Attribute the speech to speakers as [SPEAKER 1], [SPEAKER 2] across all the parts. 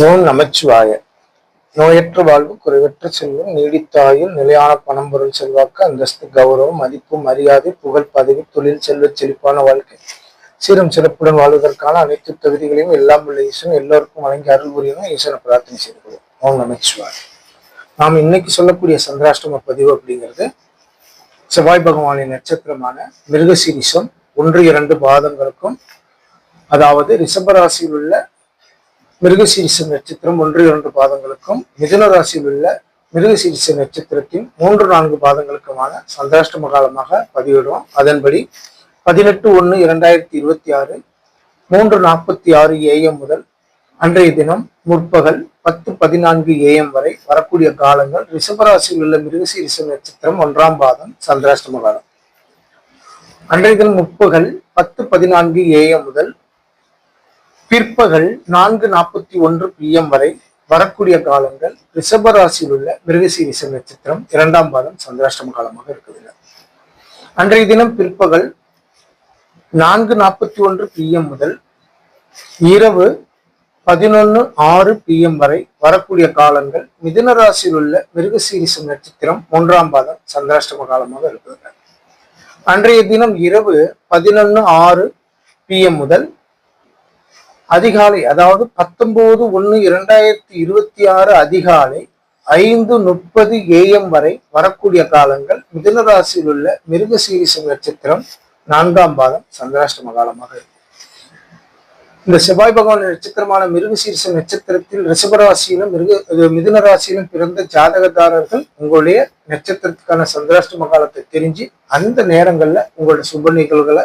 [SPEAKER 1] ஓம் நமச்சிவாய. நோயற்ற வாழ்வு, குறைவற்ற செல்வம், நீடித்தாயுள், நிலையான பணம், பொருள், செல்வாக்கு, அந்தஸ்து, கௌரவம், மதிப்பு, மரியாதை, புகழ், பதவி, தொழில், செல்வ செழிப்பான வாழ்க்கை, சீரும் சிறப்புடன் வாழ்வதற்கான அனைத்து தகுதிகளையும் எல்லாம் உள்ள ஈசன் எல்லோருக்கும் வழங்கி அருள் புரியணும். ஈசனை பிரார்த்தனை செய்து கொள்வோம். ஓம் நமச்சிவாய. நாம் இன்னைக்கு சொல்லக்கூடிய சந்திராஷ்டம பதிவு அப்படிங்கிறது செவ்வாய் பகவானின் நட்சத்திரமான மிருகசீரிஷம் 1-2 பாதங்களுக்கும், அதாவது ரிஷபராசியில் உள்ள மிருகசீரிஷ நட்சத்திரம் 1-2 பாதங்களுக்கும், மிதுன ராசியில் உள்ள மிருகசீரிஷ நட்சத்திரத்தின் 3-4 பாதங்களுக்குமான சந்திராஷ்டம காலமாக பதிவிடுவோம். அதன்படி 18/1/2026 3:46 AM முதல் அன்றைய தினம் முற்பகல் 10:14 AM வரை வரக்கூடிய காலங்கள் ரிஷபராசியில் உள்ள மிருகசீரிஷ நட்சத்திரம் 1ஆம் பாதம் சந்திராஷ்டம காலம். அன்றைய தினம் முற்பகல் 10:14 AM முதல் பிற்பகல் 4:41 PM வரை வரக்கூடிய காலங்கள் ரிஷபராசியில் உள்ள மிருகசீரிஷ நட்சத்திரம் 2ஆம் பாதம் சந்திராஷ்டம காலமாக இருக்குது. அன்றைய தினம் பிற்பகல் 4:41 PM முதல் இரவு 11:06 PM வரை வரக்கூடிய காலங்கள் மிதுன ராசியில் உள்ள மிருகசீரிஷ நட்சத்திரம் 1ஆம் பாதம் சந்திராஷ்டம காலமாக இருக்குது. அன்றைய தினம் இரவு 11:06 PM முதல் அதிகாலை, அதாவது 19/1/2026 அதிகாலை 5:30 AM வரை வரக்கூடிய காலங்கள் மிதுன ராசியில் உள்ள மிருகசீரிஷ நட்சத்திரம் 4ஆம் பாதம் சந்திராஷ்டம காலமாக இருக்கு. இந்த செவ்வாய் பகவான் நட்சத்திரமான மிருகசீரிஷ நட்சத்திரத்தில் ரிஷபராசியிலும் மிதுன ராசியிலும் பிறந்த ஜாதகதாரர்கள் உங்களுடைய நட்சத்திரத்துக்கான சந்திராஷ்டம காலத்தை தெரிஞ்சு அந்த நேரங்கள்ல உங்களோட சுப நிகழ்வுகளை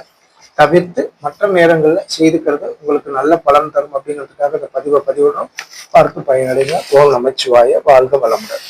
[SPEAKER 1] தவிர்த்து மற்ற நேரங்கள்ல செய்துக்கிறது உங்களுக்கு நல்ல பலன் தரும் அப்படிங்கிறதுக்காக இந்த பதிவிடணும். பார்த்து பயனடைங்க. ஓம் நமச்சிவாய. வாழ்க வளமுடன்.